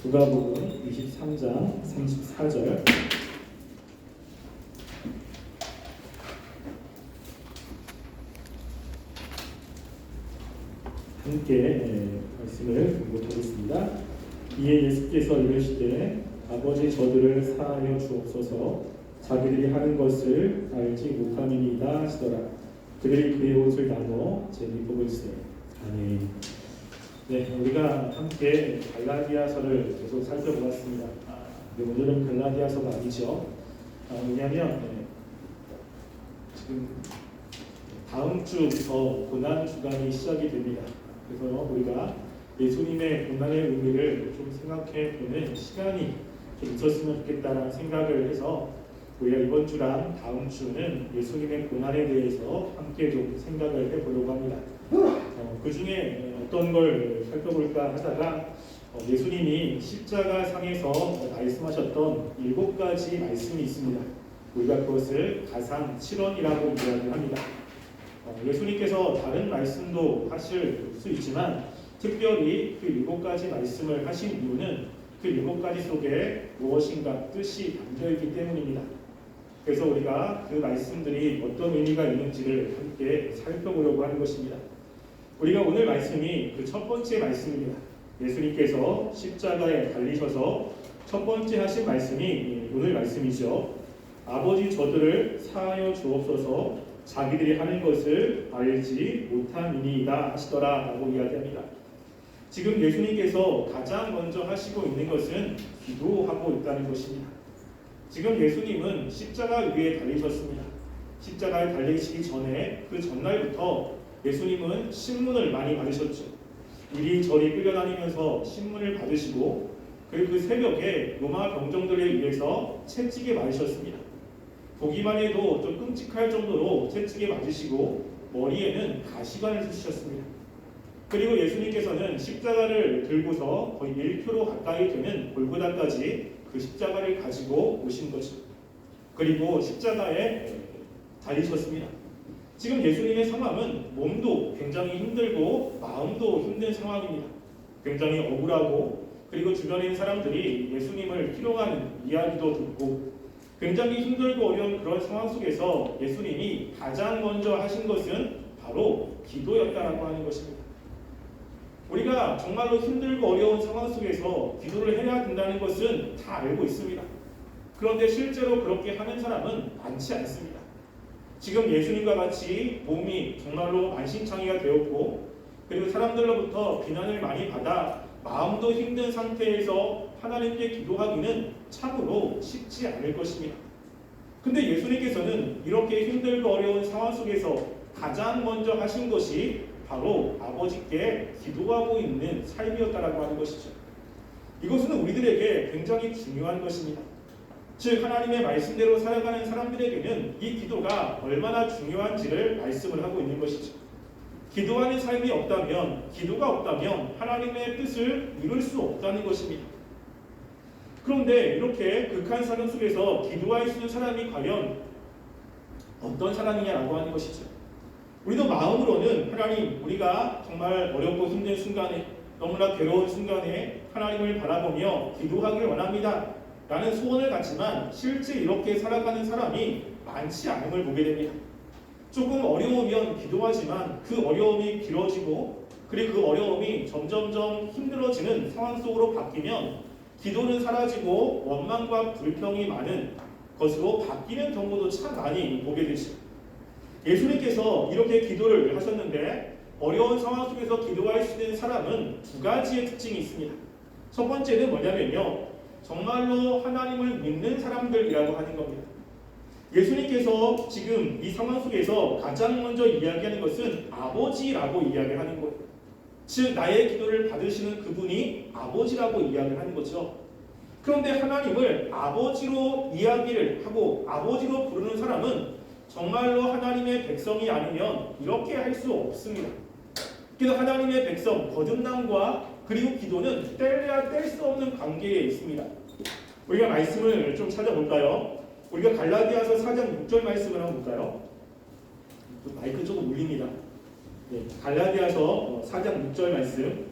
누가복음 23장 34절 함께 말씀을 공독하겠습니다. 이에 예수께서 이르시되 아버지 저들을 사하여 주옵소서 자기들이 하는 것을 알지 못함이니이다 하시더라. 그들이 그의 옷을 나눠 제비뽑을 세. 아멘. 네, 우리가 함께 갈라디아서를 계속 살펴보았습니다. 오늘은 갈라디아서가 아니죠. 왜냐하면 지금 다음 주부터 고난 주간이 시작이 됩니다. 그래서 우리가 예수님의 고난의 의미를 좀 생각해보는 시간이 좀 있었으면 좋겠다라는 생각을 해서 우리가 이번 주랑 다음 주는 예수님의 고난에 대해서 함께 좀 생각을 해보려고 합니다. 그 중에 어떤 걸 살펴볼까 하다가 예수님이 십자가 상에서 말씀하셨던 7가지 말씀이 있습니다. 우리가 그것을 가상 7원이라고 이야기합니다. 예수님께서 다른 말씀도 하실 수 있지만 특별히 그 7가지 말씀을 하신 이유는 그 7가지 속에 무엇인가 뜻이 담겨있기 때문입니다. 그래서 우리가 그 말씀들이 어떤 의미가 있는지를 함께 살펴보려고 하는 것입니다. 우리가 오늘 말씀이 그 첫 번째 말씀입니다. 예수님께서 십자가에 달리셔서 첫 번째 하신 말씀이 오늘 말씀이죠. 아버지 저들을 사하여 주옵소서 자기들이 하는 것을 알지 못함이니이다 하시더라 라고 이야기합니다. 지금 예수님께서 가장 먼저 하시고 있는 것은 기도하고 있다는 것입니다. 지금 예수님은 십자가 위에 달리셨습니다. 십자가에 달리시기 전에 그 전날부터 예수님은 신문을 많이 받으셨죠. 이리저리 끌려다니면서 신문을 받으시고 그리고 그 새벽에 로마 병정들에 의해서 채찍에 맞으셨습니다. 보기만 해도 좀 끔찍할 정도로 채찍에 맞으시고 머리에는 가시관을 쓰셨습니다. 그리고 예수님께서는 십자가를 들고서 거의 1km 가까이 되는 골고다까지 그 십자가를 가지고 오신 거죠. 그리고 십자가에 달리셨습니다. 지금 예수님의 상황은 몸도 굉장히 힘들고 마음도 힘든 상황입니다. 굉장히 억울하고 그리고 주변에 있는 사람들이 예수님을 희롱하는 이야기도 듣고 굉장히 힘들고 어려운 그런 상황 속에서 예수님이 가장 먼저 하신 것은 바로 기도였다라고 하는 것입니다. 우리가 정말로 힘들고 어려운 상황 속에서 기도를 해야 된다는 것은 다 알고 있습니다. 그런데 실제로 그렇게 하는 사람은 많지 않습니다. 지금 예수님과 같이 몸이 정말로 만신창이가 되었고 그리고 사람들로부터 비난을 많이 받아 마음도 힘든 상태에서 하나님께 기도하기는 참으로 쉽지 않을 것입니다. 근데 예수님께서는 이렇게 힘들고 어려운 상황 속에서 가장 먼저 하신 것이 바로 아버지께 기도하고 있는 삶이었다라고 하는 것이죠. 이것은 우리들에게 굉장히 중요한 것입니다. 즉 하나님의 말씀대로 살아가는 사람들에게는 이 기도가 얼마나 중요한지를 말씀을 하고 있는 것이죠. 기도하는 삶이 없다면, 기도가 없다면 하나님의 뜻을 이룰 수 없다는 것입니다. 그런데 이렇게 극한 사정 속에서 기도할 수 있는 사람이 과연 어떤 사람이냐라고 하는 것이죠. 우리도 마음으로는 하나님, 우리가 정말 어렵고 힘든 순간에, 너무나 괴로운 순간에 하나님을 바라보며 기도하길 원합니다 라는 소원을 갖지만 실제 이렇게 살아가는 사람이 많지 않음을 보게 됩니다. 조금 어려우면 기도하지만 그 어려움이 길어지고 그리고 그 어려움이 점점점 힘들어지는 상황 속으로 바뀌면 기도는 사라지고 원망과 불평이 많은 것으로 바뀌는 경우도 참 많이 보게 되죠. 예수님께서 이렇게 기도를 하셨는데 어려운 상황 속에서 기도할 수 있는 사람은 2가지의 특징이 있습니다. 첫 번째는 뭐냐면요, 정말로 하나님을 믿는 사람들이라고 하는 겁니다. 예수님께서 지금 이 상황 속에서 가장 먼저 이야기하는 것은 아버지라고 이야기하는 거예요. 즉 나의 기도를 받으시는 그분이 아버지라고 이야기를 하는 거죠. 그런데 하나님을 아버지로 이야기를 하고 아버지로 부르는 사람은 정말로 하나님의 백성이 아니면 이렇게 할 수 없습니다. 그래서 하나님의 백성, 거듭남과 그리고 기도는 뗄래야 뗄 수 없는 관계에 있습니다. 우리가 말씀을 좀 찾아볼까요? 우리가 갈라디아서 4장 6절 말씀을 한번 볼까요? 마이크 조금 울립니다. 네, 갈라디아서 4장 6절 말씀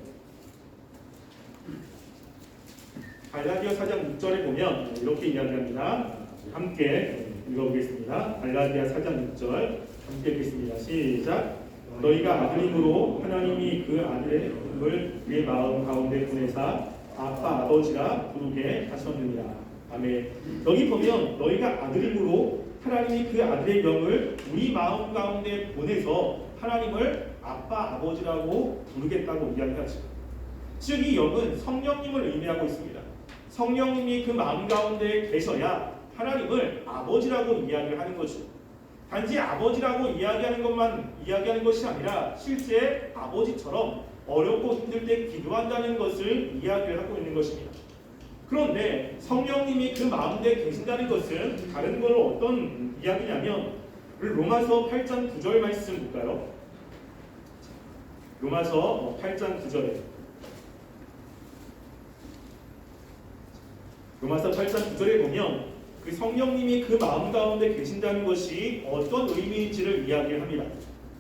갈라디아 4장 6절에 보면 이렇게 이야기합니다. 함께 읽어보겠습니다. 갈라디아 4장 6절 함께 읽겠습니다. 시작. 너희가 아들임으로 하나님이 그 아들의 이름을 그의 마음 가운데 보내사 아빠 아버지라 부르게 하셨느니라. 아멘. 여기 보면 너희가 아들임으로 하나님이 그 아들의 영을 우리 마음 가운데 보내서 하나님을 아빠 아버지라고 부르겠다고 이야기하죠. 즉 이 영은 성령님을 의미하고 있습니다. 성령님이 그 마음 가운데 계셔야 하나님을 아버지라고 이야기를 하는 거죠. 단지 아버지라고 이야기하는 것이 아니라 실제 아버지처럼 어렵고 힘들 때 기도한다는 것을 이야기를 하고 있는 것입니다. 그런데 성령님이 그 마음에 계신다는 것은 다른 걸 어떤 이야기냐면 로마서 8장 9절 말씀 볼까요? 로마서 8장 9절에 로마서 8장 9절에 보면 그 성령님이 그 마음 가운데 계신다는 것이 어떤 의미인지를 이야기를 합니다.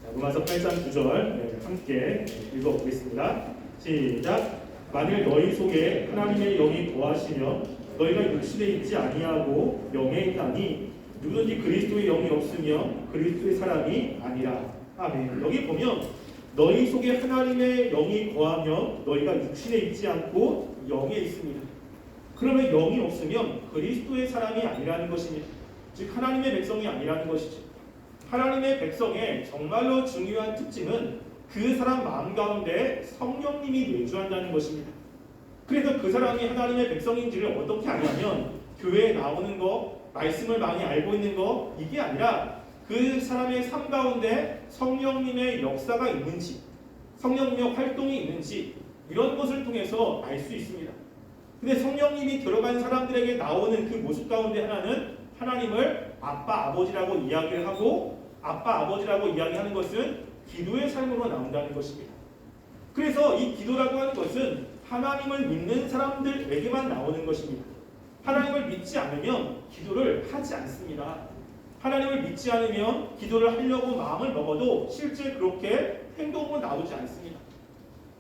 자, 로마서 8장 9절 함께 읽어보겠습니다. 시작. 만일 너희 속에 하나님의 영이 거하시면 너희가 육신에 있지 아니하고 영에 있나니 누구든지 그리스도의 영이 없으면 그리스도의 사람이 아니라. 아멘. 여기 보면 너희 속에 하나님의 영이 거하면 너희가 육신에 있지 않고 영에 있습니다. 그러면 영이 없으면 그리스도의 사람이 아니라는 것입니다. 즉 하나님의 백성이 아니라는 것이죠. 하나님의 백성의 정말로 중요한 특징은 그 사람 마음 가운데 성령님이 내주한다는 것입니다. 그래서 그 사람이 하나님의 백성인지를 어떻게 아냐면 교회에 나오는 거, 말씀을 많이 알고 있는 거 이게 아니라 그 사람의 삶 가운데 성령님의 역사가 있는지, 성령님의 활동이 있는지 이런 것을 통해서 알 수 있습니다. 근데 성령님이 들어간 사람들에게 나오는 그 모습 가운데 하나는 하나님을 아빠 아버지라고 이야기를 하고 아빠 아버지라고 이야기하는 것은 기도의 삶으로 나온다는 것입니다. 그래서 이 기도라고 하는 것은 하나님을 믿는 사람들에게만 나오는 것입니다. 하나님을 믿지 않으면 기도를 하지 않습니다. 하나님을 믿지 않으면 기도를 하려고 마음을 먹어도 실제 그렇게 행동으로 나오지 않습니다.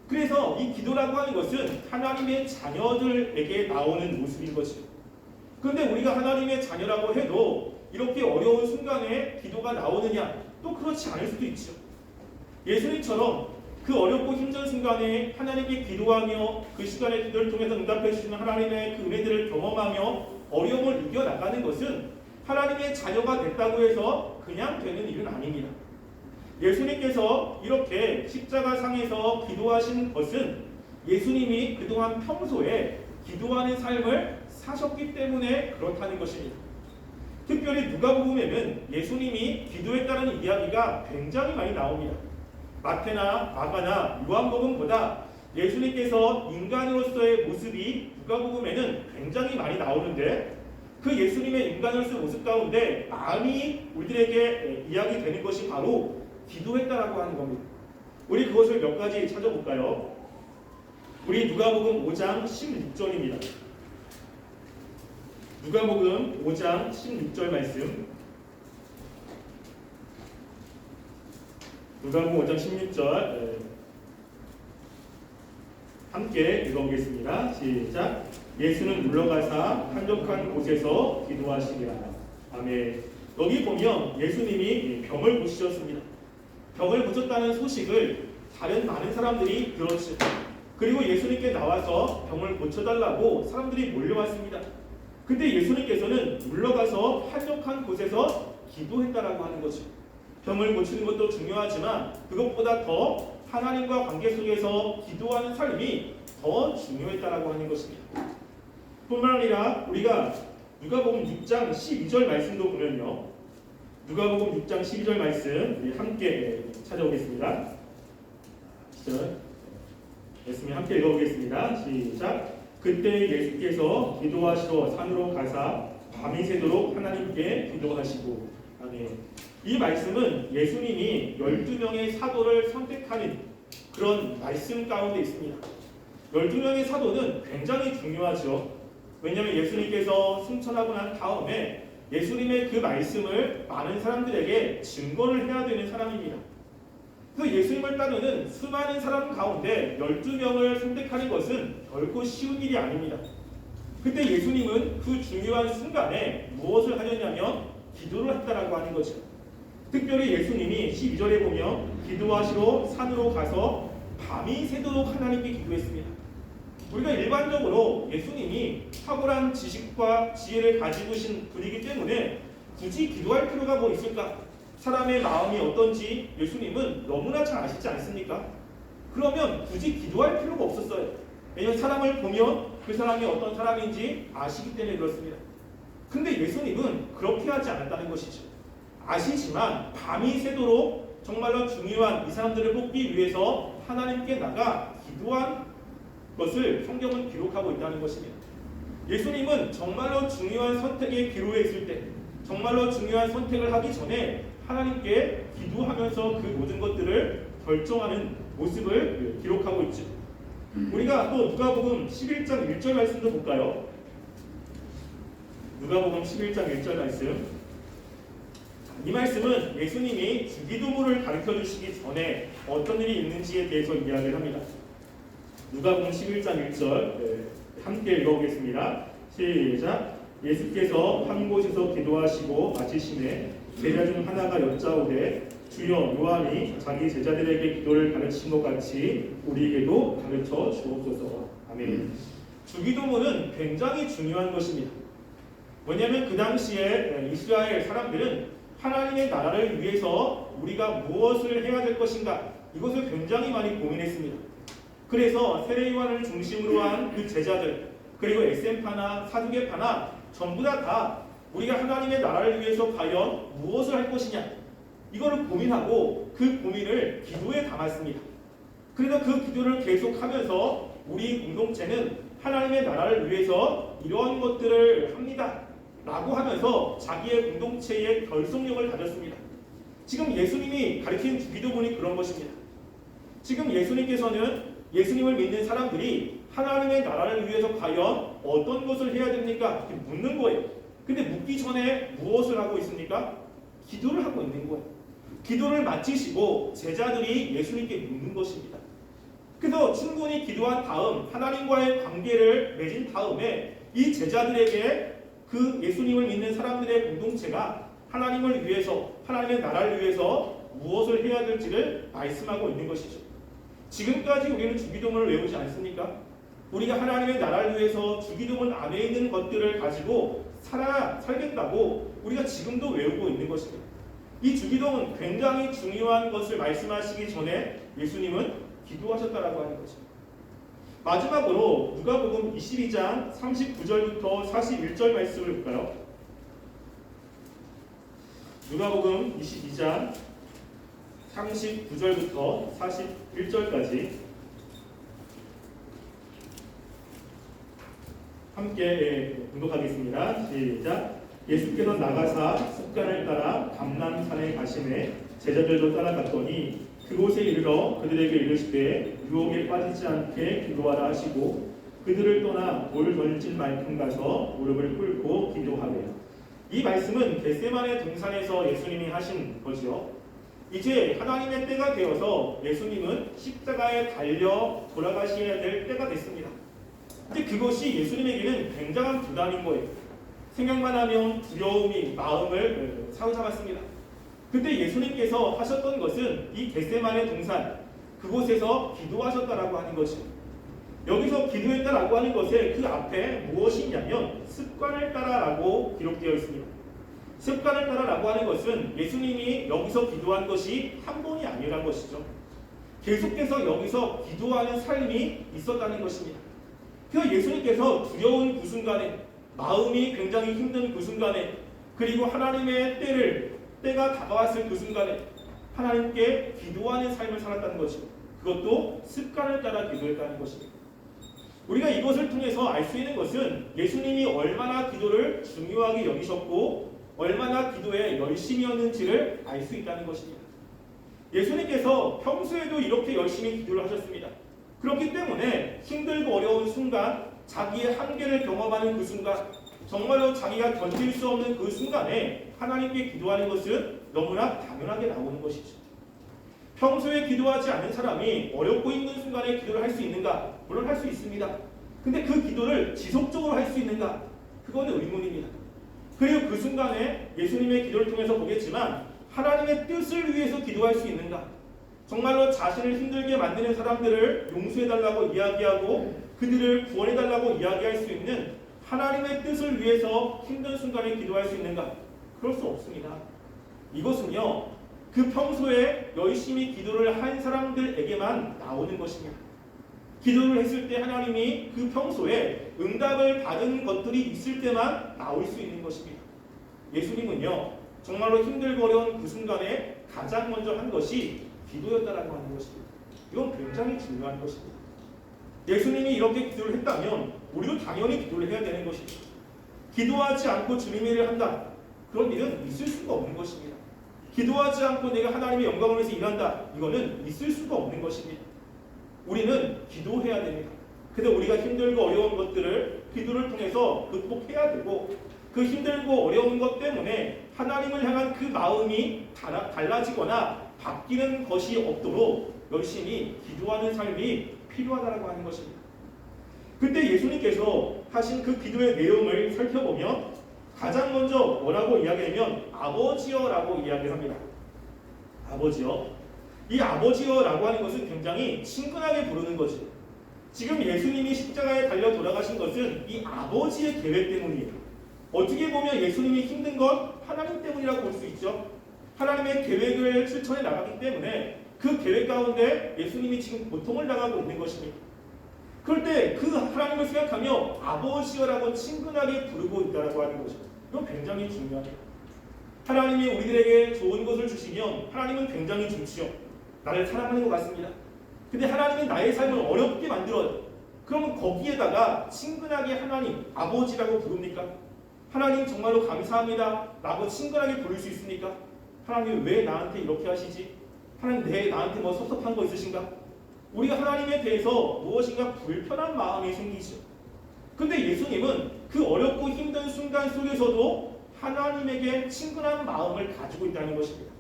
그래서 이 기도라고 하는 것은 하나님의 자녀들에게 나오는 모습인 것이죠. 그런데 우리가 하나님의 자녀라고 해도 이렇게 어려운 순간에 기도가 나오느냐? 또 그렇지 않을 수도 있죠. 예수님처럼 그 어렵고 힘든 순간에 하나님께 기도하며 그 시간의 기도를 통해서 응답해 주시는 하나님의 그 은혜들을 경험하며 어려움을 이겨나가는 것은 하나님의 자녀가 됐다고 해서 그냥 되는 일은 아닙니다. 예수님께서 이렇게 십자가상에서 기도하신 것은 예수님이 그동안 평소에 기도하는 삶을 사셨기 때문에 그렇다는 것입니다. 특별히 누가복음에는 예수님이 기도했다는 이야기가 굉장히 많이 나옵니다. 마태나 마가나 요한복음보다 예수님께서 인간으로서의 모습이 누가복음에는 굉장히 많이 나오는데 그 예수님의 인간으로서의 모습 가운데 많이 우리들에게 이야기되는 것이 바로 기도했다라고 하는 겁니다. 우리 그것을 몇 가지 찾아볼까요? 우리 누가복음 5장 16절입니다. 누가복음 5장 16절 말씀. 누가복음 5장 16절 함께 읽어보겠습니다. 시작. 예수는 물러가사 한적한 곳에서 기도하시니라. 아멘. 여기 보면 예수님이 병을 고치셨습니다. 병을 고쳤다는 소식을 다른 많은 사람들이 들었죠. 그리고 예수님께 나와서 병을 고쳐달라고 사람들이 몰려왔습니다. 근데 예수님께서는 물러가서 한적한 곳에서 기도했다라고 하는 거죠. 병을 고치는 것도 중요하지만 그것보다 더 하나님과 관계 속에서 기도하는 삶이 더 중요했다라고 하는 것입니다. 뿐만 아니라 우리가 누가복음 6장 12절 말씀도 보면요. 누가복음 6장 12절 말씀 함께 찾아오겠습니다. 말씀을 함께 읽어보겠습니다. 시작. 그때 예수께서 기도하시러 산으로 가사 밤이 새도록 하나님께 기도하시고. 아멘. 이 말씀은 예수님이 12명의 사도를 선택하는 그런 말씀 가운데 있습니다. 12명의 사도는 굉장히 중요하죠. 왜냐하면 예수님께서 승천하고 난 다음에 예수님의 그 말씀을 많은 사람들에게 증거를 해야 되는 사람입니다. 그 예수님을 따르는 수많은 사람 가운데 12명을 선택하는 것은 결코 쉬운 일이 아닙니다. 그때 예수님은 그 중요한 순간에 무엇을 하셨냐면 기도를 했다라고 하는 거죠. 특별히 예수님이 12절에 보면 기도하시러 산으로 가서 밤이 새도록 하나님께 기도했습니다. 우리가 일반적으로 예수님이 탁월한 지식과 지혜를 가지고 계신 분이기 때문에 굳이 기도할 필요가 뭐 있을까? 사람의 마음이 어떤지 예수님은 너무나 잘 아시지 않습니까? 그러면 굳이 기도할 필요가 없었어요. 왜냐하면 사람을 보면 그 사람이 어떤 사람인지 아시기 때문에 그렇습니다. 근데 예수님은 그렇게 하지 않았다는 것이죠. 아시지만 밤이 새도록 정말로 중요한 이 사람들을 뽑기 위해서 하나님께 나가 기도한 것을 성경은 기록하고 있다는 것입니다. 예수님은 정말로 중요한 선택에 기로에 있을 때, 정말로 중요한 선택을 하기 전에 하나님께 기도하면서 그 모든 것들을 결정하는 모습을 기록하고 있죠. 우리가 또 누가복음 11장 1절 말씀도 볼까요? 누가복음 11장 1절 말씀. 이 말씀은 예수님이 주기도문을 가르쳐 주시기 전에 어떤 일이 있는지에 대해서 이야기를 합니다. 누가복음 11장 1절 함께 읽어보겠습니다. 시작. 예수께서 한 곳에서 기도하시고 마치심에 제자 중 하나가 여짜오되 주여 요한이 자기 제자들에게 기도를 가르친 것 같이 우리에게도 가르쳐 주옵소서. 아멘. 주기도문은 굉장히 중요한 것입니다. 왜냐하면 그 당시에 이스라엘 사람들은 하나님의 나라를 위해서 우리가 무엇을 해야 될 것인가 이것을 굉장히 많이 고민했습니다. 그래서 세례요한을 중심으로 한 그 제자들 그리고 SM파나 사두개파나 전부 다 우리가 하나님의 나라를 위해서 과연 무엇을 할 것이냐 이거를 고민하고 그 고민을 기도에 담았습니다. 그래서 그 기도를 계속하면서 우리 공동체는 하나님의 나라를 위해서 이러한 것들을 합니다 라고 하면서 자기의 공동체의 결속력을 가졌습니다. 지금 예수님이 가르친 주기도문이 그런 것입니다. 지금 예수님께서는 예수님을 믿는 사람들이 하나님의 나라를 위해서 과연 어떤 것을 해야 됩니까? 이렇게 묻는 거예요. 근데 묻기 전에 무엇을 하고 있습니까? 기도를 하고 있는 거예요. 기도를 마치시고 제자들이 예수님께 묻는 것입니다. 그래서 충분히 기도한 다음 하나님과의 관계를 맺은 다음에 이 제자들에게 그 예수님을 믿는 사람들의 공동체가 하나님을 위해서 하나님의 나라를 위해서 무엇을 해야 될지를 말씀하고 있는 것이죠. 지금까지 우리는 주기도문을 외우지 않습니까? 우리가 하나님의 나라를 위해서 주기도문 안에 있는 것들을 가지고 살겠다고 우리가 지금도 외우고 있는 것입니다. 이 주기도문 굉장히 중요한 것을 말씀하시기 전에 예수님은 기도하셨다라고 하는 것입니다. 마지막으로 누가복음 22장 39절부터 41절 말씀을 볼까요? 누가복음 22장 39절부터 41절까지 함께 공독하겠습니다. 시작. 예수께서 나가사 습관을 따라 감람산에 가시매 제자들도 따라갔더니 그곳에 이르러 그들에게 이르시되 유혹에 빠지지 않게 기도하라 하시고 그들을 떠나 돌 던진 말씀 가서 무릎을 꿇고 기도하래. 이 말씀은 겟세마네 동산에서 예수님이 하신 거죠. 이제 하나님의 때가 되어서 예수님은 십자가에 달려 돌아가셔야 될 때가 됐습니다. 근데 그것이 예수님에게는 굉장한 부담인 거예요. 생각만 하면 두려움이 마음을 사로잡았습니다. 그때 예수님께서 하셨던 것은 이 겟세마네 동산 그곳에서 기도하셨다라고 하는 것이에요. 여기서 기도했다라고 하는 것에 그 앞에 무엇이 있냐면 습관을 따라라고 기록되어 있습니다. 습관을 따라라고 하는 것은 예수님이 여기서 기도한 것이 한 번이 아니란 것이죠. 계속해서 여기서 기도하는 삶이 있었다는 것입니다. 그래서 예수님께서 두려운 그 순간에 마음이 굉장히 힘든 그 순간에 그리고 하나님의 때가 다가왔을 그 순간에 하나님께 기도하는 삶을 살았다는 것이고 그것도 습관을 따라 기도했다는 것입니다. 우리가 이것을 통해서 알 수 있는 것은 예수님이 얼마나 기도를 중요하게 여기셨고 얼마나 기도에 열심이었는지를 알 수 있다는 것입니다. 예수님께서 평소에도 이렇게 열심히 기도를 하셨습니다. 그렇기 때문에 힘들고 어려운 순간 자기의 한계를 경험하는 그 순간 정말로 자기가 견딜 수 없는 그 순간에 하나님께 기도하는 것은 너무나 당연하게 나오는 것이죠. 평소에 기도하지 않는 사람이 어렵고 힘든 순간에 기도를 할 수 있는가? 물론 할 수 있습니다. 근데 그 기도를 지속적으로 스스로 할 수 있는가? 그거는 의문입니다. 그리고 그 순간에 예수님의 기도를 통해서 보겠지만 하나님의 뜻을 위해서 기도할 수 있는가? 정말로 자신을 힘들게 만드는 사람들을 용서해달라고 이야기하고 그들을 구원해달라고 이야기할 수 있는 하나님의 뜻을 위해서 힘든 순간에 기도할 수 있는가? 그럴 수 없습니다. 이것은요, 그 평소에 열심히 기도를 한 사람들에게만 나오는 것입니다. 기도를 했을 때 하나님이 그 평소에 응답을 받은 것들이 있을 때만 나올 수 있는 것입니다. 예수님은요, 정말로 힘들고 어려운 그 순간에 가장 먼저 한 것이 기도였다라고 하는 것입니다. 이건 굉장히 중요한 것입니다. 예수님이 이렇게 기도를 했다면 우리도 당연히 기도를 해야 되는 것이죠. 기도하지 않고 주님의 일을 한다. 그런 일은 있을 수가 없는 것입니다. 기도하지 않고 내가 하나님의 영광을 위해서 일한다. 이거는 있을 수가 없는 것입니다. 우리는 기도해야 됩니다. 근데 우리가 힘들고 어려운 것들을 기도를 통해서 극복해야 되고 그 힘들고 어려운 것 때문에 하나님을 향한 그 마음이 달라지거나 바뀌는 것이 없도록 열심히 기도하는 삶이 필요하다고 하는 것입니다. 그때 예수님께서 하신 그 기도의 내용을 살펴보면 가장 먼저 뭐라고 이야기하면 아버지여라고 이야기를 합니다. 아버지여. 이 아버지여라고 하는 것은 굉장히 친근하게 부르는 거죠. 지금 예수님이 십자가에 달려 돌아가신 것은 이 아버지의 계획 때문이에요. 어떻게 보면 예수님이 힘든 건 하나님 때문이라고 볼 수 있죠. 하나님의 계획을 실천해 나가기 때문에 그 계획 가운데 예수님이 지금 고통을 당하고 있는 것입니다. 그럴 때 그 하나님을 생각하며 아버지여라고 친근하게 부르고 있다고 하는 것이죠. 이건 굉장히 중요해요. 하나님이 우리들에게 좋은 것을 주시면 하나님은 굉장히 좋지요. 나를 사랑하는 것 같습니다. 근데 하나님이 나의 삶을 어렵게 만들어요. 그러면 거기에다가 친근하게 하나님, 아버지라고 부릅니까? 하나님 정말로 감사합니다 라고 친근하게 부를 수 있습니까? 하나님 왜 나한테 이렇게 하시지? 하나님 나한테 뭐 섭섭한 거 있으신가? 우리가 하나님에 대해서 무엇인가 불편한 마음이 생기죠. 근데 예수님은 그 어렵고 힘든 순간 속에서도 하나님에게 친근한 마음을 가지고 있다는 것입니다.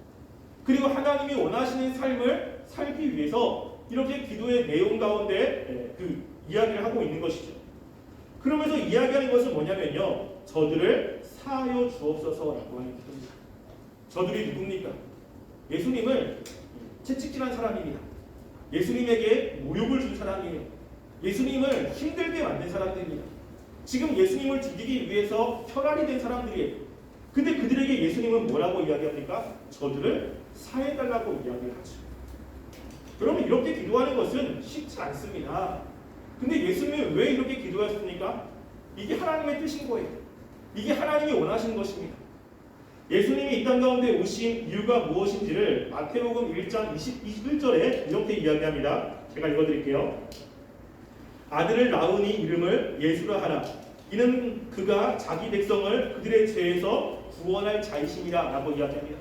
그리고 하나님이 원하시는 삶을 살기 위해서 이렇게 기도의 내용 가운데 그 이야기를 하고 있는 것이죠. 그러면서 이야기하는 것은 뭐냐면요, 저들을 사하여 주옵소서라고 하는 것입니다. 저들이 누굽니까? 예수님을 채찍질한 사람입니다. 예수님에게 모욕을 준 사람이에요. 예수님을 힘들게 만든 사람들입니다. 지금 예수님을 죽이기 위해서 혈안이 된 사람들이에요. 근데 그들에게 예수님은 뭐라고 이야기합니까? 저들을 사해달라고 이야기를 하죠. 그러면 이렇게 기도하는 것은 쉽지 않습니다. 근데 예수님은 왜 이렇게 기도하셨습니까? 이게 하나님의 뜻인 거예요. 이게 하나님이 원하시는 것입니다. 예수님이 이 땅 가운데 오신 이유가 무엇인지를 마태복음 1장 21절에 이렇게 이야기합니다. 제가 읽어드릴게요. 아들을 낳으니 이름을 예수라 하라. 이는 그가 자기 백성을 그들의 죄에서 구원할 자이심이라 라고 이야기합니다.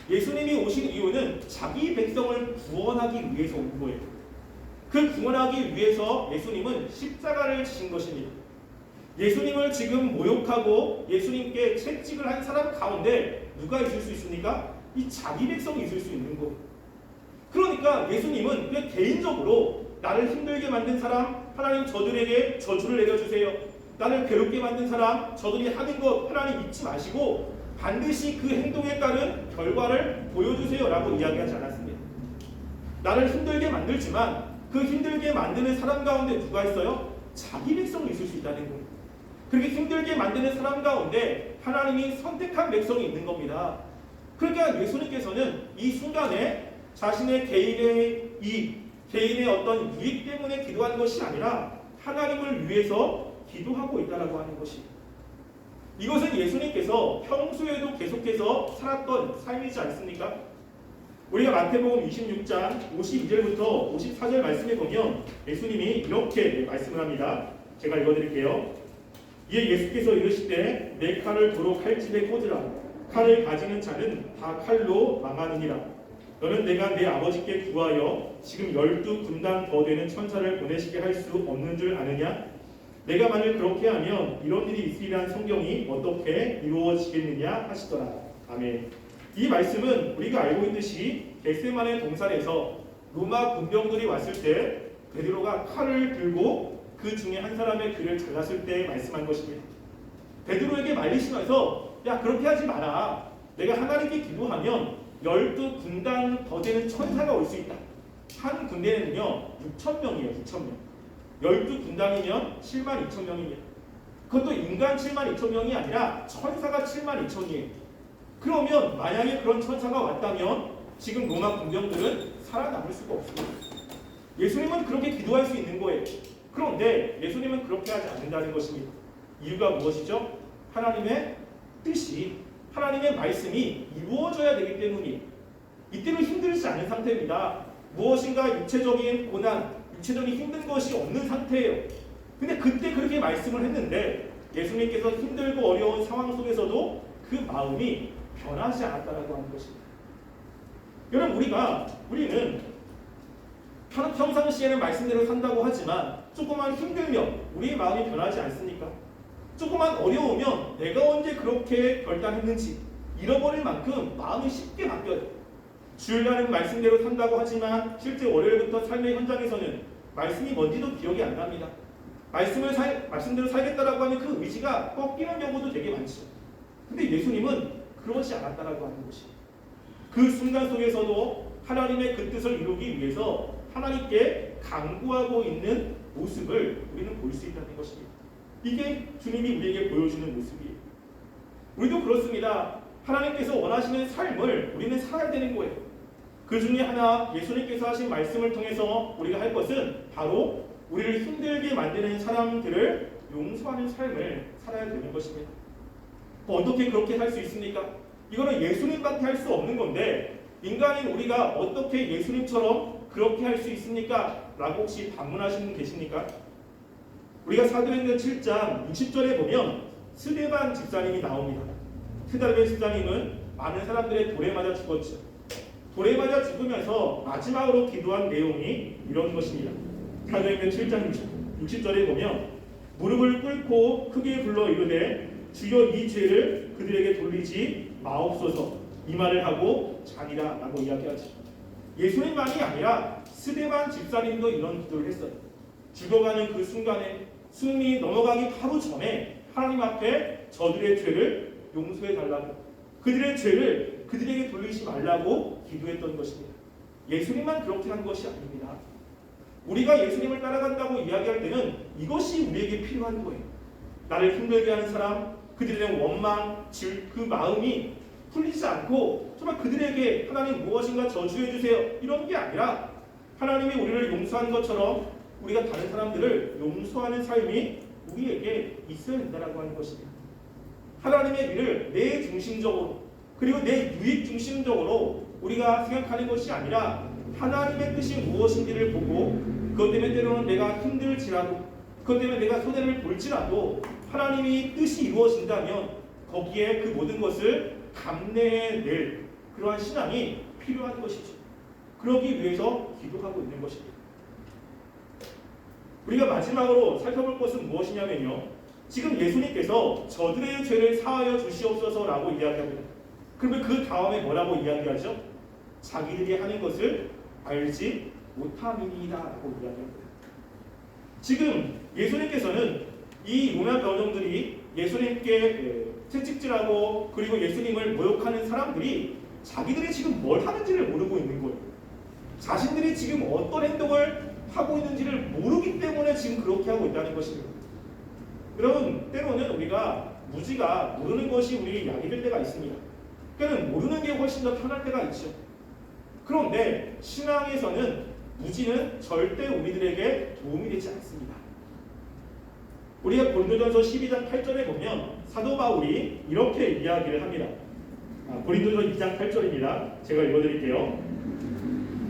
예수님이 오신 이유는 자기 백성을 구원하기 위해서 온 거예요. 그 구원하기 위해서 예수님은 십자가를 지신 것입니다. 예수님을 지금 모욕하고 예수님께 채찍을 한 사람 가운데 누가 있을 수 있습니까? 이 자기 백성이 있을 수 있는 거예요. 그러니까 예수님은 그냥 개인적으로 나를 힘들게 만든 사람, 하나님 저들에게 저주를 내려주세요. 나를 괴롭게 만든 사람, 저들이 하는 것 하나님 잊지 마시고 반드시 그 행동에 따른 결과를 보여주세요 라고 이야기하지 않았습니다. 나를 힘들게 만들지만 그 힘들게 만드는 사람 가운데 누가 있어요? 자기 백성이 있을 수 있다는 거예요. 그렇게 힘들게 만드는 사람 가운데 하나님이 선택한 백성이 있는 겁니다. 그러니까 예수님께서는 이 순간에 자신의 개인의 어떤 유익 때문에 기도하는 것이 아니라 하나님을 위해서 기도하고 있다라고 하는 것입니다. 이것은 예수님께서 평소에도 계속해서 살았던 삶이지 않습니까? 우리가 마태복음 26장 52절부터 54절 말씀에 보면 예수님이 이렇게 말씀을 합니다. 제가 읽어드릴게요. 이에 예수께서 이르시되 내 칼을 도로 칼집에 꽂으라. 칼을 가지는 자는 다 칼로 망하느니라. 너는 내가 내 아버지께 구하여 지금 12군단 더 되는 천사를 보내시게 할 수 없는 줄 아느냐? 내가 만일 그렇게 하면 이런 일이 있으리란 성경이 어떻게 이루어지겠느냐 하시더라. 아멘. 이 말씀은 우리가 알고 있듯이 겟세마네 동산에서 로마 군병들이 왔을 때 베드로가 칼을 들고 그 중에 한 사람의 글을 잘랐을 때 말씀한 것입니다. 베드로에게 말리시면서 야 그렇게 하지 마라. 내가 하나님께 기도하면 12군당 더 되는 천사가 올 수 있다. 한 군대는요 6,000명이에요. 6,000명. 12군당이면 72,000명입니다. 그것도 인간 72,000명이 아니라 천사가 72,000이에요. 그러면 만약에 그런 천사가 왔다면 지금 로마 군병들은 살아남을 수가 없습니다. 예수님은 그렇게 기도할 수 있는 거예요. 그런데 예수님은 그렇게 하지 않는다는 것입니다. 이유가 무엇이죠? 하나님의 뜻이, 하나님의 말씀이 이루어져야 되기 때문이에요. 이때는 힘들지 않은 상태입니다. 무엇인가 육체적인 고난, 육체적인 힘든 것이 없는 상태예요. 근데 그때 그렇게 말씀을 했는데 예수님께서 힘들고 어려운 상황 속에서도 그 마음이 변하지 않았다라고 하는 것입니다. 여러분 우리는 평상시에는 말씀대로 산다고 하지만 조금만 힘들면 우리의 마음이 변하지 않습니까? 조금만 어려우면 내가 언제 그렇게 결단했는지 잃어버릴 만큼 마음이 쉽게 바뀌어요. 주일날은 말씀대로 산다고 하지만 실제 월요일부터 삶의 현장에서는 말씀이 뭔지도 기억이 안 납니다. 말씀대로 살겠다라고 하는 그 의지가 꺾이는 경우도 되게 많죠. 근데 예수님은 그러지 않았다라고 하는 것이 그 순간 속에서도 하나님의 그 뜻을 이루기 위해서 하나님께 간구하고 있는 모습을 우리는 볼 수 있다는 것입니다. 이게 주님이 우리에게 보여주는 모습이에요. 우리도 그렇습니다. 하나님께서 원하시는 삶을 우리는 살아야 되는 거예요. 그 중에 하나 예수님께서 하신 말씀을 통해서 우리가 할 것은 바로 우리를 힘들게 만드는 사람들을 용서하는 삶을 살아야 되는 것입니다. 어떻게 그렇게 할 수 있습니까? 이거는 예수님밖에 할 수 없는 건데 인간인 우리가 어떻게 예수님처럼 그렇게 할 수 있습니까? 라고 혹시 반문하시는 분 계십니까? 우리가 사도행전 7장 60절에 보면 스데반 집사님이 나옵니다. 스데반 집사님은 많은 사람들의 돌에 맞아 죽었죠. 돌에 맞아 죽으면서 마지막으로 기도한 내용이 이런 것입니다. 사도행전 7장 60절에 보면 무릎을 꿇고 크게 불러 이르되 주여 이 죄를 그들에게 돌리지 마옵소서 이 말을 하고 자기라 라고 이야기하죠. 예수님만이 아니라 스데반 집사님도 이런 기도를 했어요. 죽어가는 그 순간에 숨이 넘어가기 바로 전에 하나님 앞에 저들의 죄를 용서해 달라고 그들의 죄를 그들에게 돌리지 말라고 기도했던 것입니다. 예수님만 그렇게 한 것이 아닙니다. 우리가 예수님을 따라간다고 이야기할 때는 이것이 우리에게 필요한 거예요. 나를 힘들게 하는 사람, 그들에 대한 원망, 그 마음이 풀리지 않고 정말 그들에게 하나님 무엇인가 저주해 주세요 이런 게 아니라 하나님이 우리를 용서한 것처럼 우리가 다른 사람들을 용서하는 삶이 우리에게 있어야 된다고 하는 것입니다. 하나님의 일을 내 중심적으로 그리고 내 유익 중심적으로 우리가 생각하는 것이 아니라 하나님의 뜻이 무엇인지를 보고 그것 때문에 때로는 내가 힘들지라도 그것 때문에 내가 손해를 볼지라도 하나님이 뜻이 이루어진다면 거기에 그 모든 것을 감내해낼 그러한 신앙이 필요한 것이죠. 그러기 위해서 기도하고 있는 것입니다. 우리가 마지막으로 살펴볼 것은 무엇이냐면요. 지금 예수님께서 저들의 죄를 사하여 주시옵소서라고 이야기합니다. 그러면 그 다음에 뭐라고 이야기하죠? 자기들이 하는 것을 알지 못함이니이다 라고 이야기합니다. 지금 예수님께서는 이 로마 병정들이 예수님께 채찍질하고 그리고 예수님을 모욕하는 사람들이 자기들이 지금 뭘 하는지를 모르고 있는 거예요. 자신들이 지금 어떤 행동을 하고 있는지를 모르기 때문에 지금 그렇게 하고 있다는 것입니다. 여러분 때로는 우리가 무지가 모르는 것이 우리 약이 될 때가 있습니다. 그러니까 모르는 게 훨씬 더 편할 때가 있죠. 그런데 신앙에서는 무지는 절대 우리들에게 도움이 되지 않습니다. 우리가 고린도전서 12장 8절에 보면 사도 바울이 이렇게 이야기를 합니다. 고린도전서 2장 8절입니다. 제가 읽어드릴게요.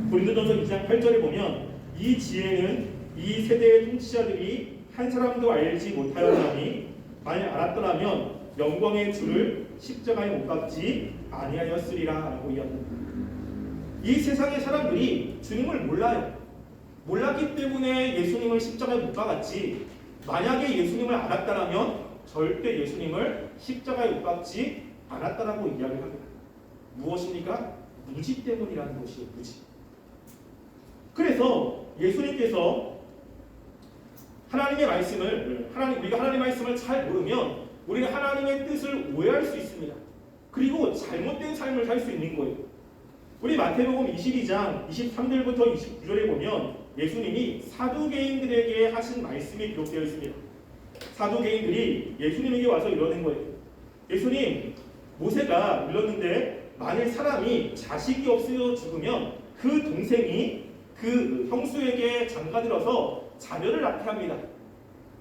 고린도전서 2장 8절에 보면 이 지혜는 이 세대의 통치자들이 한 사람도 알지 못하였나니 만약 알았더라면 영광의 주를 십자가에 못 박지 아니하였으리라 라고 이야기합니다. 이 세상의 사람들이 주님을 몰라요. 몰랐기 때문에 예수님을 십자가에 못 박았지 만약에 예수님을 알았다면 절대 예수님을 십자가에 못 박지 않았다라고 이야기를 합니다. 무엇입니까? 무지 때문이라는 것이에요. 무지. 그래서 예수님께서 하나님의 말씀을 우리가 하나님의 말씀을 잘 모르면 우리는 하나님의 뜻을 오해할 수 있습니다. 그리고 잘못된 삶을 살 수 있는 거예요. 우리 마태복음 22장 23절부터 29절에 보면 예수님이 사두개인들에게 하신 말씀이 기록되어 있습니다. 사두개인들이 예수님에게 와서 이러는 거예요. 예수님, 모세가 일렀는데 만일 사람이 자식이 없어 죽으면 그 동생이 그 형수에게 장가들어서 자녀를 낳게 합니다.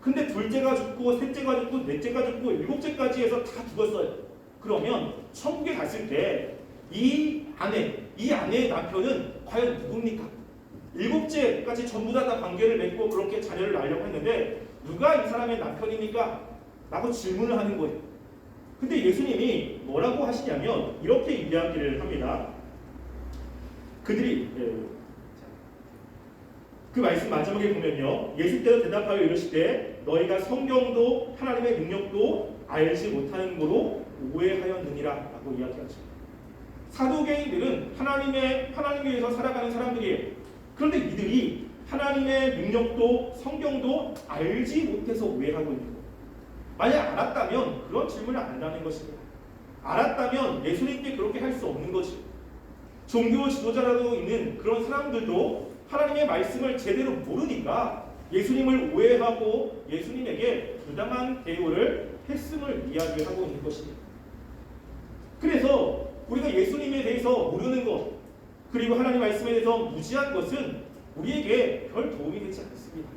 근데 둘째가 죽고 셋째가 죽고 넷째가 죽고 일곱째까지 해서 다 죽었어요. 그러면 천국에 갔을 때 이 아내의 남편은 과연 누굽니까? 일곱째까지 전부 다 관계를 맺고 그렇게 자녀를 낳으려고 했는데 누가 이 사람의 남편입니까? 라고 질문을 하는 거예요. 근데 예수님이 뭐라고 하시냐면 이렇게 이야기를 합니다. 그들이 그 말씀 마지막에 보면요, 예수께서 대답하여 이르시되 너희가 성경도 하나님의 능력도 알지 못하는 거로 오해하였느니라 라고 이야기하죠. 사두개인들은 하나님에 의해서 살아가는 사람들이에요. 그런데 이들이 하나님의 능력도 성경도 알지 못해서 오해하고 있는 거예요. 만약 알았다면 그런 질문을 안 한다는 것입니다. 알았다면 예수님께 그렇게 할 수 없는 거죠. 종교 지도자라도 있는 그런 사람들도 하나님의 말씀을 제대로 모르니까 예수님을 오해하고 예수님에게 부당한 대우를 했음을 이야기하고 있는 것입니다. 그래서 우리가 예수님에 대해서 모르는 것, 그리고 하나님 말씀에 대해서 무지한 것은 우리에게 별 도움이 되지 않습니다.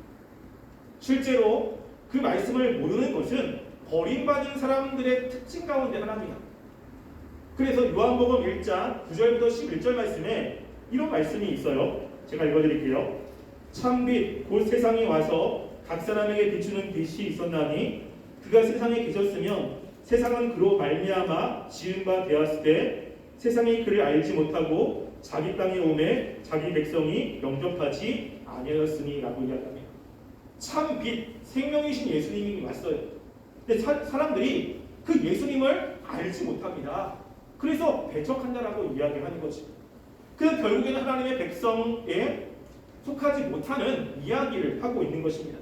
실제로 그 말씀을 모르는 것은 버림받은 사람들의 특징 가운데 하나입니다. 그래서 요한복음 1장 9절부터 11절 말씀에 이런 말씀이 있어요. 제가 읽어드릴게요. 참빛 곧 세상에 와서 각 사람에게 비추는 빛이 있었나니 그가 세상에 계셨으면 세상은 그로 말미암아 지은 바 되었을 때 세상이 그를 알지 못하고 자기 땅에 오매 자기 백성이 영접하지 아니하였으니 라고 이야기합니다. 참빛 생명이신 예수님이 왔어요. 근데 사람들이 그 예수님을 알지 못합니다. 그래서 배척한다라고 이야기하는 거죠. 그래서 결국에는 하나님의 백성에 속하지 못하는 이야기를 하고 있는 것입니다.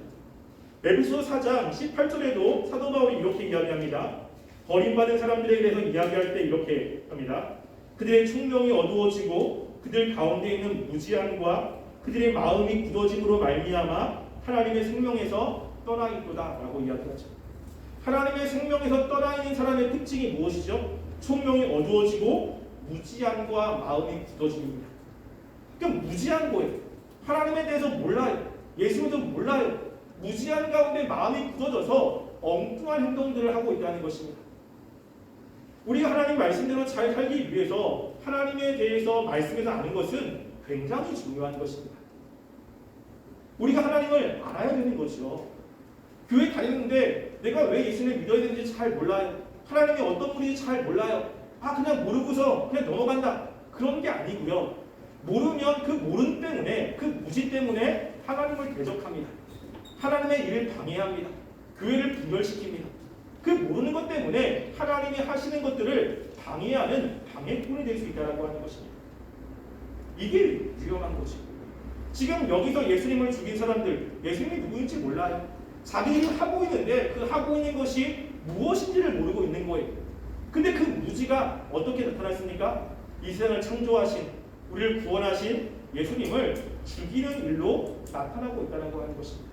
에베소서 4장 18절에도 사도 바울이 이렇게 이야기합니다. 버림받은 사람들에 대해서 이야기할 때 이렇게 합니다. 그들의 총명이 어두워지고 그들 가운데 있는 무지함과 그들의 마음이 굳어짐으로 말미암아 하나님의 생명에서 떠나 있도다 라고 이야기하죠. 하나님의 생명에서 떠나 있는 사람의 특징이 무엇이죠? 총명이 어두워지고 무지함과 마음이 굳어집니다. 그러니까 무지한 거예요. 하나님에 대해서 몰라요. 예수님도 몰라요. 무지한 가운데 마음이 굳어져서 엉뚱한 행동들을 하고 있다는 것입니다. 우리가 하나님 말씀대로 잘 살기 위해서 하나님에 대해서 말씀에서 아는 것은 굉장히 중요한 것입니다. 우리가 하나님을 알아야 되는 거죠. 교회 다니는데 내가 왜 예수님을 믿어야 되는지 잘 몰라요. 하나님이 어떤 분인지 잘 몰라요. 그냥 모르고서 그냥 넘어간다. 그런 게 아니고요. 모르면 그 모름 때문에, 그 무지 때문에 하나님을 대적합니다. 하나님의 일을 방해합니다. 교회를 분열시킵니다. 그 모르는 것 때문에 하나님이 하시는 것들을 방해하는 방해꾼이 될 수 있다고 하는 것입니다. 이게 위험한 것이고, 지금 여기서 예수님을 죽인 사람들, 예수님이 누구인지 몰라요. 자기들이 하고 있는데 그 하고 있는 것이 무엇인지를 모르고 있는 거예요. 근데 그 무지가 어떻게 나타났습니까? 이 세상을 창조하신, 우리를 구원하신 예수님을 죽이는 일로 나타나고 있다고 하는 것입니다.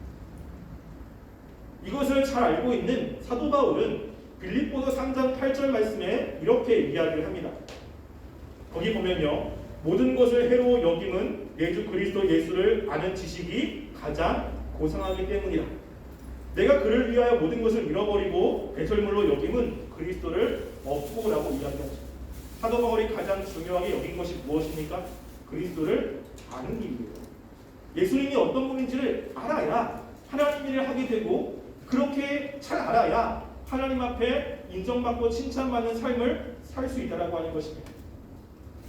이것을 잘 알고 있는 사도 바울은 빌립보서 3장 8절 말씀에 이렇게 이야기를 합니다. 거기 보면요, 모든 것을 해로 여김은 예수 그리스도 예수를 아는 지식이 가장 고상하기 때문이라. 내가 그를 위하여 모든 것을 잃어버리고 배설물로 여김은 그리스도를 얻고라고 이야기하죠. 사도 바울이 가장 중요하게 여긴 것이 무엇입니까? 그리스도를 아는 일이에요. 예수님이 어떤 분인지를 알아야 하나님 일을 하게 되고, 그렇게 잘 알아야 하나님 앞에 인정받고 칭찬받는 삶을 살 수 있다고 하는 것입니다.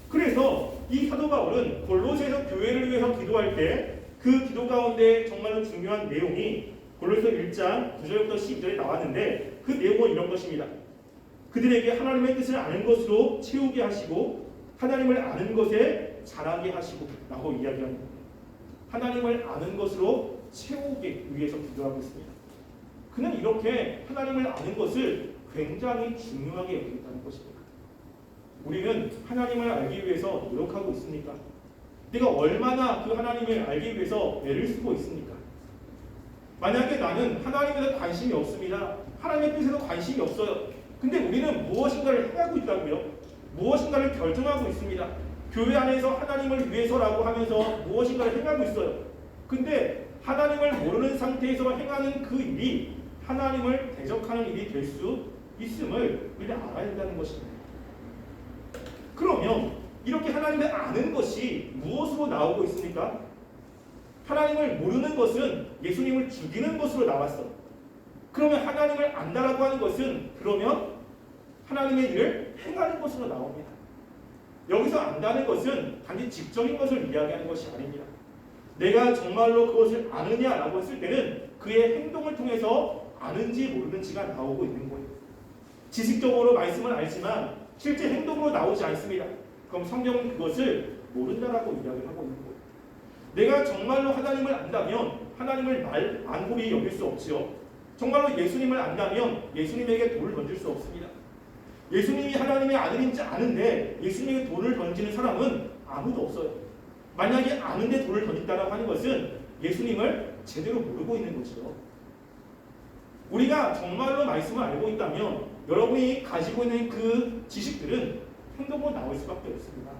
그래서 이 사도 바울은 골로새에서 교회를 위해서 기도할 때 그 기도 가운데 정말로 중요한 내용이 골로새 1장 9절부터 12절에 나왔는데, 그 내용은 이런 것입니다. 그들에게 하나님의 뜻을 아는 것으로 채우게 하시고 하나님을 아는 것에 자라게 하시고 라고 이야기합니다. 하나님을 아는 것으로 채우기 위해서 기도하고 있습니다. 그는 이렇게 하나님을 아는 것을 굉장히 중요하게 여긴다는 것입니다. 우리는 하나님을 알기 위해서 노력하고 있습니까? 내가 얼마나 그 하나님을 알기 위해서 애를 쓰고 있습니까? 만약에 나는 하나님에 대해 관심이 없습니다. 하나님의 뜻에도 관심이 없어요. 근데 우리는 무엇인가를 행하고 있다고요. 무엇인가를 결정하고 있습니다. 교회 안에서 하나님을 위해서라고 하면서 무엇인가를 행하고 있어요. 근데 하나님을 모르는 상태에서 행하는 그 일이 하나님을 대적하는 일이 될 수 있음을 우리가 알아야 된다는 것입니다. 그러면 이렇게 하나님을 아는 것이 무엇으로 나오고 있습니까? 하나님을 모르는 것은 예수님을 죽이는 것으로 나왔어. 그러면 하나님을 안다라고 하는 것은 그러면 하나님의 일을 행하는 것으로 나옵니다. 여기서 안다는 것은 단지 직접인 것을 이야기하는 것이 아닙니다. 내가 정말로 그것을 아느냐라고 했을 때는 그의 행동을 통해서 아는지 모르는지가 나오고 있는 거예요. 지식적으로 말씀을 알지만 실제 행동으로 나오지 않습니다. 그럼 성경은 그것을 모른다라고 이야기를 하고 있는 거예요. 내가 정말로 하나님을 안다면 하나님을 안골히 여길 수 없지요. 정말로 예수님을 안다면 예수님에게 돌을 던질 수 없습니다. 예수님이 하나님의 아들인지 아는데 예수님에게 돌을 던지는 사람은 아무도 없어요. 만약에 아는데 돌을 던진다고 하는 것은 예수님을 제대로 모르고 있는 거죠. 우리가 정말로 말씀을 알고 있다면 여러분이 가지고 있는 그 지식들은 행동으로 나올 수밖에 없습니다.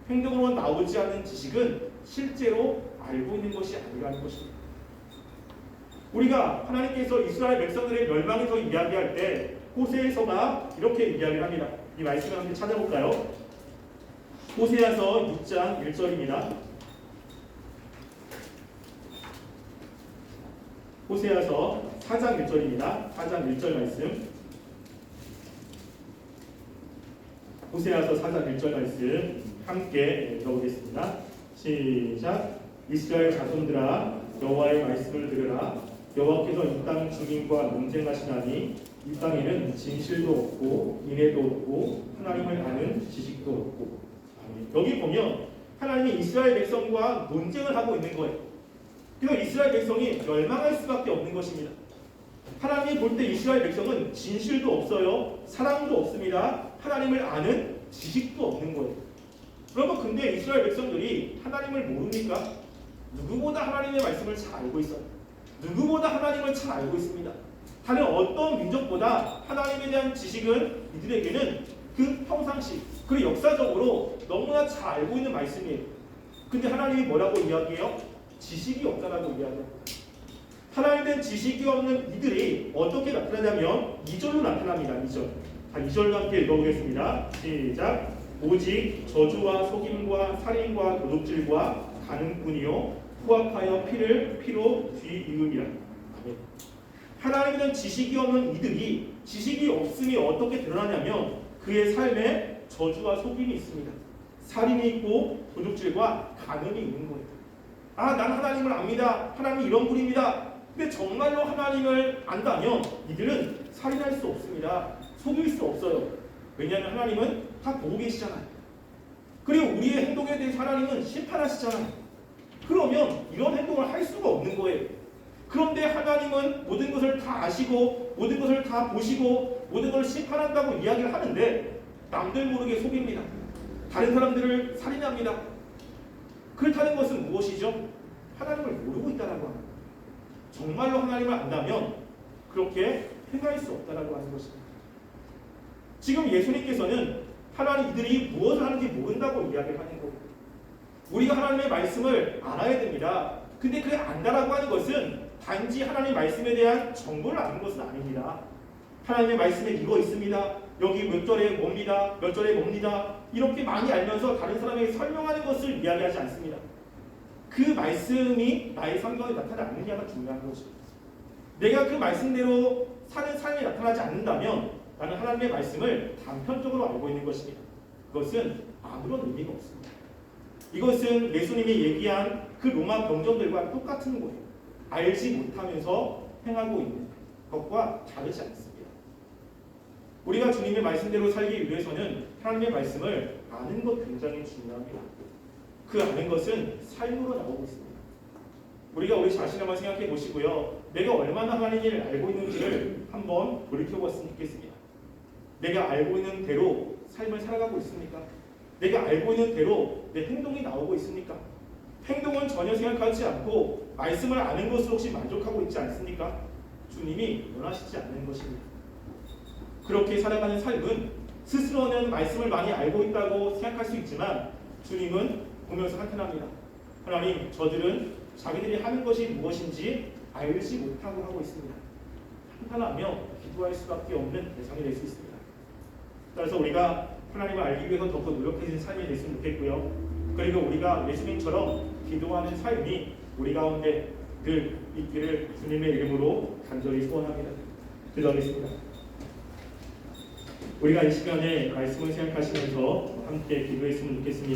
행동으로 나오지 않는 지식은 실제로 알고 있는 것이 아니라는 것입니다. 우리가 하나님께서 이스라엘 백성들의 멸망에서 이야기할 때 호세아서가 이렇게 이야기를 합니다. 이 말씀을 한번 찾아볼까요? 호세아서 6장 1절입니다. 호세아서 4장 1절입니다. 4장 1절 말씀. 호세아서 4장 1절 말씀 함께 읽어보겠습니다. 시작. 이스라엘 자손들아 여호와의 말씀을 들으라. 여호와께서 이 땅 주민과 논쟁하시나니 이 땅에는 진실도 없고 인애도 없고 하나님을 아는 지식도 없고. 아멘. 여기 보면 하나님이 이스라엘 백성과 논쟁을 하고 있는 거예요. 그래서 이스라엘 백성이 멸망할 수밖에 없는 것입니다. 하나님이 볼 때 이스라엘 백성은 진실도 없어요. 사랑도 없습니다. 하나님을 아는 지식도 없는 거예요. 여러분 근데 이스라엘 백성들이 하나님을 모릅니까? 누구보다 하나님의 말씀을 잘 알고 있어요. 누구보다 하나님을 잘 알고 있습니다. 다른 어떤 민족보다 하나님에 대한 지식은 이들에게는 그 평상시 그리고 역사적으로 너무나 잘 알고 있는 말씀이에요. 근데 하나님이 뭐라고 이야기해요? 지식이 없다라고 이야기해요. 하나님에 대한 지식이 없는 이들이 어떻게 나타나냐면 2절로 나타납니다. 2절. 2절로 함께 읽어보겠습니다. 시작. 오직 저주와 속임과 살인과 도둑질과 가늠꾼이요 포악하여 피를 피로 뒤이음이라. 하나님에 대한 지식이 없는 이들이 지식이 없음이 어떻게 드러나냐면 그의 삶에 저주와 속임이 있습니다. 살인이 있고 도둑질과 간음이 있는 거예요. 난 하나님을 압니다. 하나님이 이런 분입니다. 근데 정말로 하나님을 안다면 이들은 살인할 수 없습니다. 속일 수 없어요. 왜냐하면 하나님은 다 보고 계시잖아요. 그리고 우리의 행동에 대해서 하나님은 심판하시잖아요. 그러면 이런 행동을 할 수가 없는 거예요. 그런데 하나님은 모든 것을 다 아시고 모든 것을 다 보시고 모든 것을 심판한다고 이야기를 하는데 남들 모르게 속입니다. 다른 사람들을 살인합니다. 그렇다는 것은 무엇이죠? 하나님을 모르고 있다는 겁니다. 정말로 하나님을 안다면 그렇게 행할 수 없다라고 하는 것입니다. 지금 예수님께서는 하나님 이들이 무엇을 하는지 모른다고 이야기를 하는 거고 우리가 하나님의 말씀을 알아야 됩니다. 근데 그 안다라고 하는 것은 단지 하나님의 말씀에 대한 정보를 아는 것은 아닙니다. 하나님의 말씀에 이거 있습니다. 여기 몇 절에 뭡니다. 몇 절에 뭡니다. 이렇게 많이 알면서 다른 사람에게 설명하는 것을 이야기하지 않습니다. 그 말씀이 나의 성경에 나타나느냐가 중요한 것입니다. 내가 그 말씀대로 사는 삶이 나타나지 않는다면 나는 하나님의 말씀을 단편적으로 알고 있는 것입니다. 그것은 아무런 의미가 없습니다. 이것은 예수님이 얘기한 그 로마 병정들과 똑같은 거예요. 알지 못하면서 행하고 있는 것과 다르지 않습니다. 우리가 주님의 말씀대로 살기 위해서는 하나님의 말씀을 아는 것 굉장히 중요합니다. 그 아는 것은 삶으로 나오고 있습니다. 우리가 우리 자신을 한번 생각해 보시고요. 내가 얼마나 하나님을 알고 있는지를 한번 돌이켜 봤으면 좋겠습니다. 내가 알고 있는 대로 삶을 살아가고 있습니까? 내가 알고 있는 대로 내 행동이 나오고 있습니까? 행동은 전혀 생각하지 않고 말씀을 아는 것으로 혹시 만족하고 있지 않습니까? 주님이 원하시지 않는 것입니다. 그렇게 살아가는 삶은 스스로는 말씀을 많이 알고 있다고 생각할 수 있지만 주님은 보면서 한탄합니다. 하나님, 저들은 자기들이 하는 것이 무엇인지 알지 못하고 하고 있습니다. 한탄하며 기도할 수밖에 없는 대상이 될 수 있습니다. 따라서 우리가 하나님을 알기 위해서 더욱 노력해진 삶이 됐으면 좋겠고요. 그리고 우리가 예수님처럼 기도하는 삶이 우리 가운데 늘 있기를 주님의 이름으로 간절히 소원합니다. 기도하겠습니다. 우리가 이 시간에 말씀을 생각하시면서 함께 기도했으면 좋겠습니다.